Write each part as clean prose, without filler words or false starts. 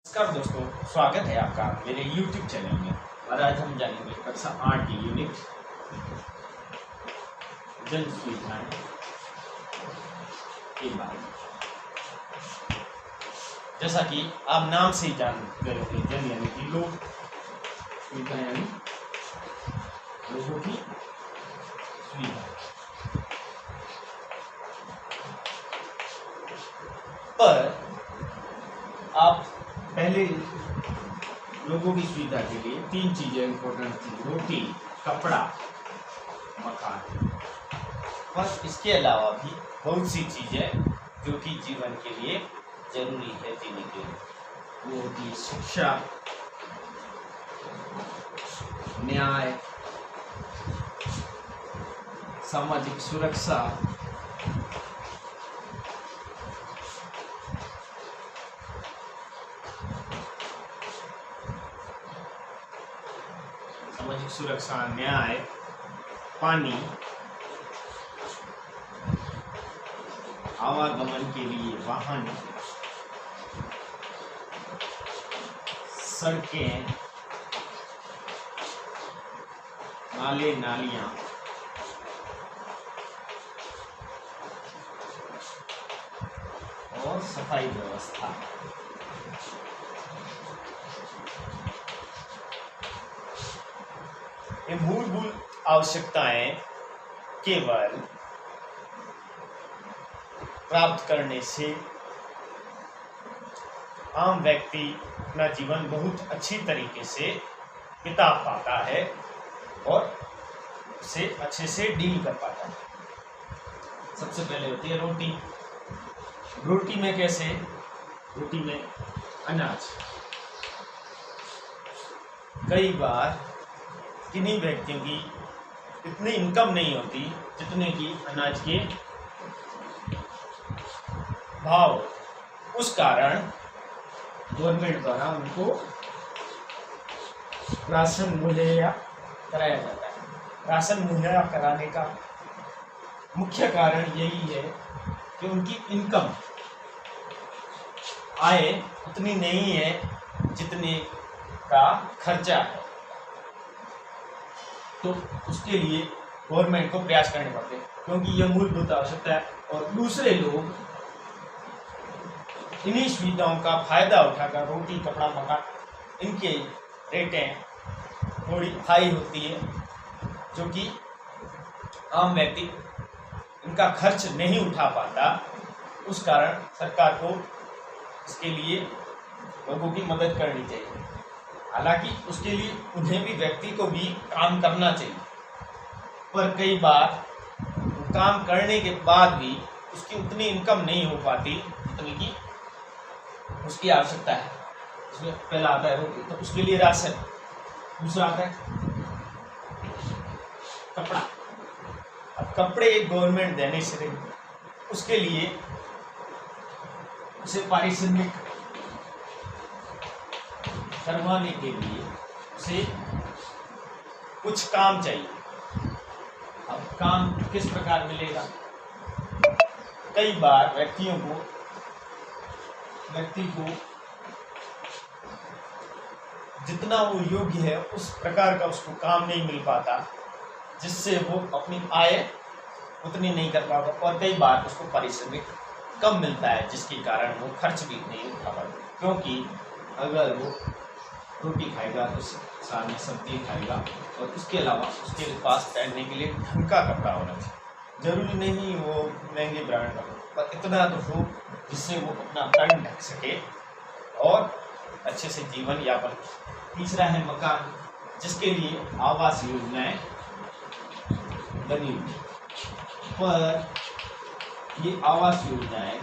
नमस्कार दोस्तों, स्वागत है आपका मेरे YouTube चैनल में। और आज हम जानेंगे कक्षा 8 की यूनिट जन सुविधाएं के बारे में। जैसा कि आप नाम से ही जान गए होंगे, जन यानी कि लोग, सुविधाएं यानी लोगों की सुविधा। पर आप पहले लोगों की सुविधा के लिए 3 चीजें इंपॉर्टेंट थी: रोटी, कपड़ा, मकान। बस इसके अलावा भी बहुत सी चीजें जो कि जीवन के लिए जरूरी है जीने के लिए। वो होती है शिक्षा, न्याय, सामाजिक सुरक्षा, न्याय, पानी, आवागमन के लिए वाहन, सड़कें, नाले नालियां, और सफाई व्यवस्था। ये मूलभूत आवश्यकताएं केवल प्राप्त करने से आम व्यक्ति अपना जीवन बहुत अच्छी तरीके से बिता पाता है और उसे अच्छे से डील कर पाता है। सबसे पहले होती है रोटी। रोटी में कैसे? रोटी में अनाज। कई बार किन्हीं व्यक्तियों की इतनी इनकम नहीं होती जितने की अनाज के भाव। उस कारण गवर्नमेंट द्वारा उनको राशन मुहैया कराया जाता है। राशन मुहैया कराने का मुख्य कारण यही है कि उनकी इनकम, आय उतनी नहीं है जितने का खर्चा है, तो उसके लिए गवर्नमेंट को प्रयास करने पड़ते हैं, क्योंकि यह मूलभूत आवश्यकता है। और दूसरे लोग इन्हीं सुविधाओं का फायदा उठाकर रोटी, कपड़ा, मकान, इनके रेटें थोड़ी हाई होती है, जो कि आम व्यक्ति इनका खर्च नहीं उठा पाता। उस कारण सरकार को इसके लिए लोगों की मदद करनी चाहिए। हालांकि उसके लिए उन्हें भी, व्यक्ति को भी काम करना चाहिए, पर कई बार काम करने के बाद भी उसकी उतनी इनकम नहीं हो पाती जितनी की उसकी आवश्यकता है। उसमें पहला आता है रोटी, तो उसके लिए राशन। दूसरा आता है कपड़ा। अब कपड़े एक गवर्नमेंट देने से नहीं, उसके लिए उसे पारिश्रमिक करवाने के लिए उसे कुछ काम चाहिए। अब काम किस प्रकार मिलेगा? कई बार व्यक्ति को जितना वो योग्य है उस प्रकार का उसको काम नहीं मिल पाता, जिससे वो अपनी आय उतनी नहीं कर पाता, और कई बार उसको पारिश्रमिक कम मिलता है, जिसके कारण वो खर्च भी नहीं उठा पाता। क्योंकि अगर वो रोटी खाएगा तो साथ में सब्जी खाएगा, और उसके अलावा उसके पास पहनने के लिए ढंग का कपड़ा होना चाहिए। जरूरी नहीं वो महंगे ब्रांड का, पर इतना तो हो जिससे वो अपना तन ढक सके और अच्छे से जीवन यापन। तीसरा है मकान, जिसके लिए आवास योजनाएं बनी हुई, पर ये आवास योजनाएं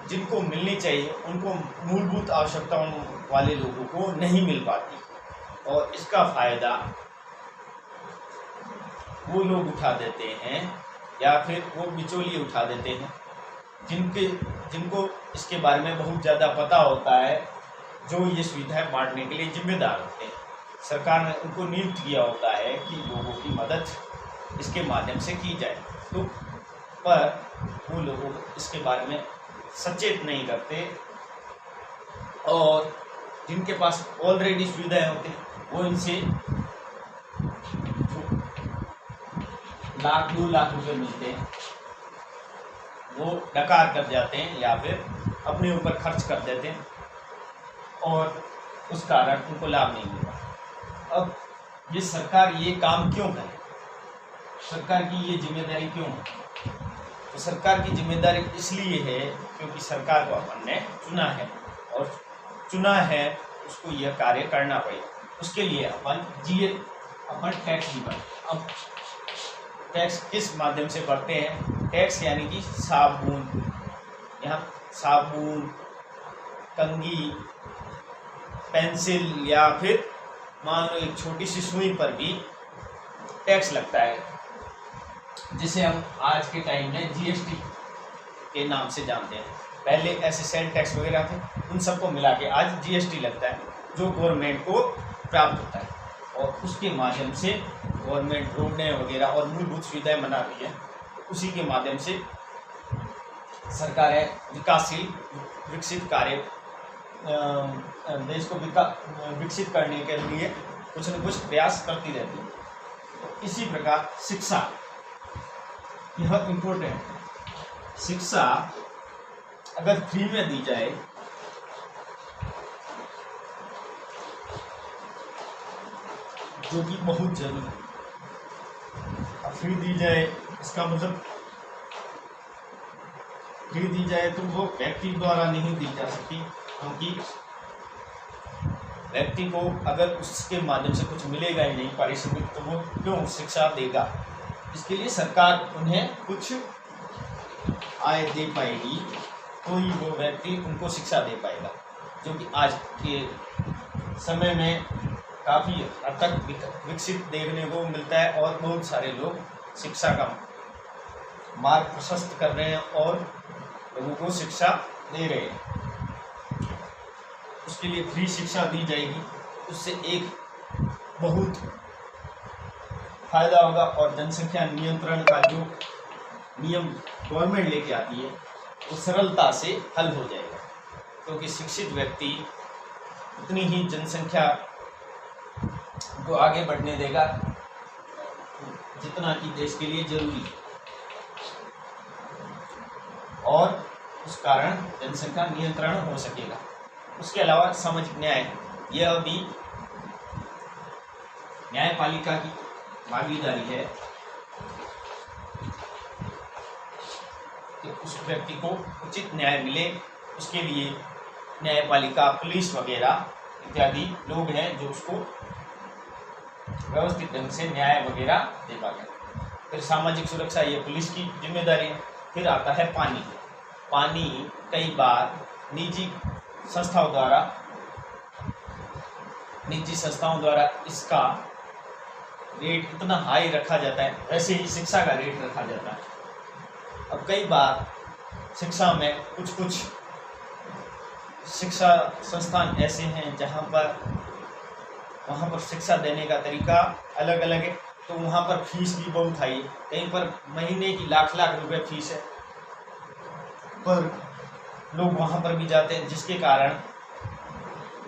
जिनको मिलनी चाहिए उनको, मूलभूत आवश्यकताओं वाले लोगों को नहीं मिल पाती, और इसका फायदा वो लोग उठा देते हैं या फिर वो बिचौलिए उठा देते हैं, जिनको इसके बारे में बहुत ज़्यादा पता होता है, जो ये सुविधाएं बांटने के लिए जिम्मेदार होते हैं। सरकार ने उनको नियुक्त किया होता है कि लोगों की मदद इसके माध्यम से की जाए, तो पर वो लोगों को इसके बारे में सचेत नहीं करते और जिनके पास ऑलरेडी सुविधाएं होती वो इनसे लाख 2 लाख रुपए मिलते हैं वो डकार कर जाते हैं या फिर अपने ऊपर खर्च कर देते हैं और उस कारण उनको लाभ नहीं मिलता। अब ये सरकार ये काम क्यों करे, सरकार की ये जिम्मेदारी क्यों है? तो सरकार की जिम्मेदारी इसलिए है क्योंकि सरकार को अपन ने चुना है और चुना है उसको यह कार्य करना पड़ेगा। उसके लिए अपन टैक्स भी भरते। अब टैक्स किस माध्यम से भरते हैं? टैक्स यानी कि साबुन, यहाँ साबुन, कंघी, पेंसिल या फिर मान लो एक छोटी सी सुई पर भी टैक्स लगता है, जिसे हम आज के टाइम में जीएसटी के नाम से जानते हैं। पहले ऐसे सेल टैक्स वगैरह थे, उन सबको मिला के आज जीएसटी लगता है जो गवर्नमेंट को प्राप्त होता है और उसके माध्यम से गवर्नमेंट रोडें वगैरह और मूलभूत सुविधाएं बना रही है। उसी के माध्यम से सरकारें विकासशील विकसित कार्य देश को विकसित करने के लिए कुछ न कुछ प्रयास करती रहती है। तो इसी प्रकार शिक्षा यह इम्पोर्टेंट है। शिक्षा अगर फ्री में दी जाए जो कि बहुत जरूरी है। फ्री दी जाए इसका मतलब फ्री दी जाए तो वो व्यक्ति द्वारा नहीं दी जा सकती, क्योंकि व्यक्ति को अगर उसके माध्यम से कुछ मिलेगा ही नहीं पारिश्रमिक तो वो क्यों शिक्षा देगा। इसके लिए सरकार उन्हें कुछ आय दे पाएगी तो ही वो व्यक्ति उनको शिक्षा दे पाएगा, जो कि आज के समय में काफ़ी हद तक विकसित देखने को मिलता है और बहुत सारे लोग शिक्षा का मार्ग प्रशस्त कर रहे हैं और लोगों को शिक्षा दे रहे हैं। उसके लिए फ्री शिक्षा दी जाएगी, उससे एक बहुत फायदा होगा और जनसंख्या नियंत्रण का जो नियम गवर्नमेंट लेके आती है वो सरलता से हल हो जाएगा, क्योंकि शिक्षित व्यक्ति उतनी ही जनसंख्या को आगे बढ़ने देगा जितना कि देश के लिए जरूरी है और उस कारण जनसंख्या नियंत्रण हो सकेगा। उसके अलावा सामाजिक न्याय, यह भी न्यायपालिका की भागीदारी है कि उस व्यक्ति को उचित न्याय मिले। उसके लिए न्यायपालिका, पुलिस वगैरह इत्यादि लोग हैं जो उसको व्यवस्थित ढंग से न्याय वगैरह दे पाते। फिर सामाजिक सुरक्षा, ये पुलिस की जिम्मेदारी है। फिर आता है पानी। पानी कई बार निजी संस्थाओं द्वारा इसका रेट इतना हाई रखा जाता है, वैसे ही शिक्षा का रेट रखा जाता है। अब कई बार शिक्षा में कुछ शिक्षा संस्थान ऐसे हैं जहाँ पर वहाँ पर शिक्षा देने का तरीका अलग अलग है, तो वहाँ पर फीस भी बहुत हाई है। कहीं पर महीने की लाख लाख रुपए फीस है, पर लोग वहाँ पर भी जाते हैं, जिसके कारण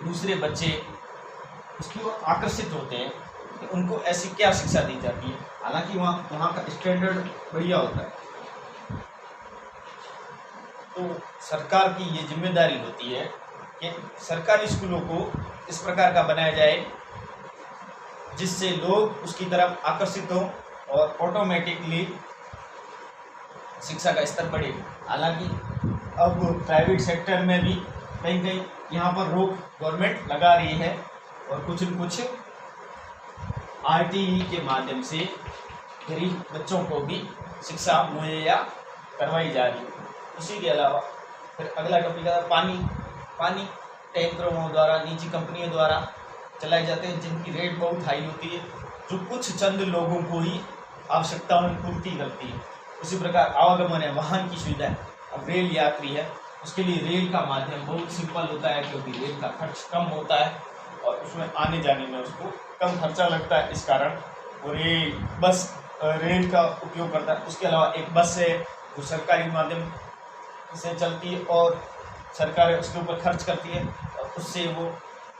दूसरे बच्चे उसकी ओर आकर्षित होते हैं कि उनको ऐसी क्या शिक्षा दी जाती है, हालांकि वहाँ का स्टैंडर्ड बढ़िया होता है। तो सरकार की ये जिम्मेदारी होती है कि सरकारी स्कूलों को इस प्रकार का बनाया जाए जिससे लोग उसकी तरफ आकर्षित हों और ऑटोमेटिकली शिक्षा का स्तर बढ़े। हालांकि अब प्राइवेट सेक्टर में भी कहीं यहाँ पर रोक गवर्नमेंट लगा रही है और कुछ न कुछ आरटीई के माध्यम से गरीब बच्चों को भी शिक्षा मुहैया करवाई जा रही है। उसी के अलावा फिर अगला टॉपिक है पानी टैंकरों द्वारा, निजी कंपनियों द्वारा चलाए जाते हैं, जिनकी रेट बहुत हाई होती है, जो कुछ चंद लोगों को ही आवश्यकताओं की पूर्ति करती है। उसी प्रकार आवागमन है, वाहन की सुविधा है। अब रेल यात्री है, उसके लिए रेल का माध्यम बहुत सिंपल होता है, क्योंकि रेल का खर्च कम होता है और उसमें आने जाने में उसको कम खर्चा लगता है। इस कारण वो रेल का उपयोग करता है। उसके अलावा एक बस है जो सरकारी माध्यम से चलती है और सरकार उसके ऊपर खर्च करती है और उससे वो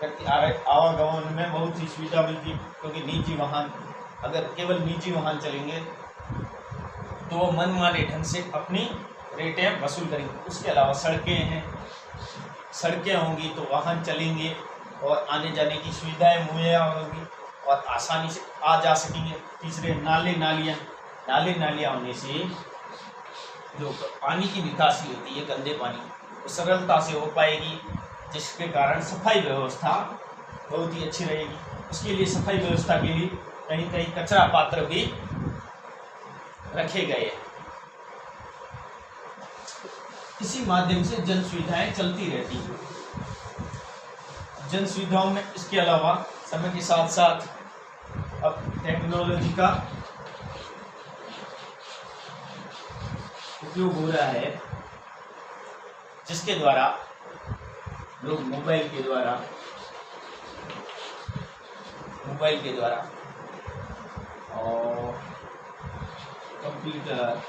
व्यक्ति आवागमन में बहुत ही सुविधा मिलती है। क्योंकि निजी वाहन, अगर केवल निजी वाहन चलेंगे तो वो मनमाने ढंग से अपनी रेटें वसूल करेंगे। उसके अलावा सड़कें होंगी तो वाहन चलेंगे और आने जाने की सुविधाएं मुहैया होगी और आसानी से आ जा सकेंगे। तीसरे नालियाँ होने से जो पानी की निकासी होती है, गंदे पानी, वो सरलता से हो पाएगी, जिसके कारण सफाई व्यवस्था बहुत ही अच्छी रहेगी। उसके लिए सफाई व्यवस्था के लिए कहीं कहीं कचरा पात्र भी रखे गए हैं। इसी माध्यम से जन सुविधाएं चलती रहती हैं। जन सुविधाओं में इसके अलावा समय के साथ साथ अब टेक्नोलॉजी का उपयोग हो रहा है, जिसके द्वारा लोग मोबाइल के द्वारा और कंप्यूटर,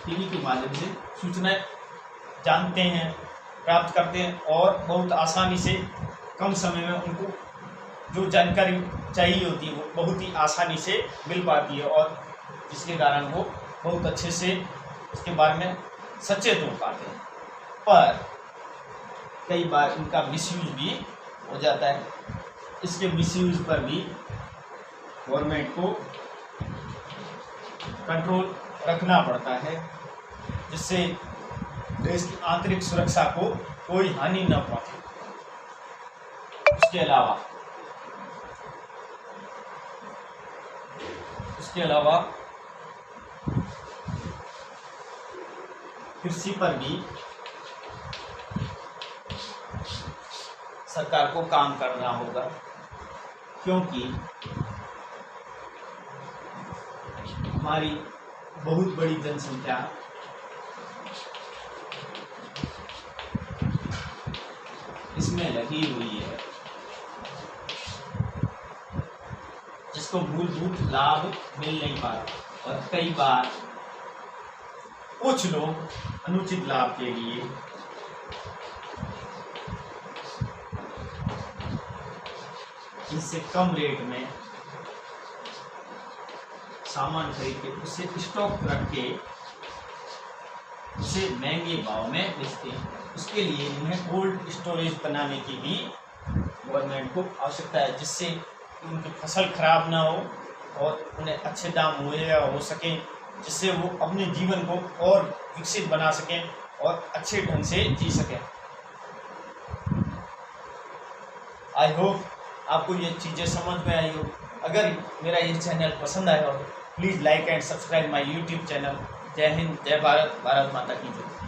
टीवी के माध्यम से सूचनाएं जानते हैं, प्राप्त करते हैं और बहुत आसानी से कम समय में उनको जो जानकारी चाहिए होती है वो बहुत ही आसानी से मिल पाती है और जिसके कारण वो बहुत अच्छे से उसके बारे में सचेत हो पाते हैं। पर कई बार इनका मिसयूज भी हो जाता है। इसके मिसयूज पर भी गवर्नमेंट को कंट्रोल रखना पड़ता है, जिससे देश की आंतरिक सुरक्षा को कोई हानि न पहुंचे। उसके अलावा कृषि पर भी सरकार को काम करना होगा, क्योंकि हमारी बहुत बड़ी जनसंख्या इसमें लगी हुई है, जिसको मूलभूत लाभ मिल नहीं पा रहा और कई बार कुछ लोग अनुचित लाभ के लिए इससे कम रेट में सामान खरीद के उसे स्टॉक रख के उसे महंगे भाव में बेचते हैं। उसके लिए उन्हें कोल्ड स्टोरेज बनाने की भी गवर्नमेंट को आवश्यकता है, जिससे उनकी फसल खराब ना हो और उन्हें अच्छे दाम मुहैया हो सके, जिससे वो अपने जीवन को और विकसित बना सकें और अच्छे ढंग से जी सकें। आई होप आपको ये चीज़ें समझ में आई हो। अगर मेरा ये चैनल पसंद आया हो, please like and subscribe my YouTube channel. जय हिंद, जय भारत, भारत माता की जय।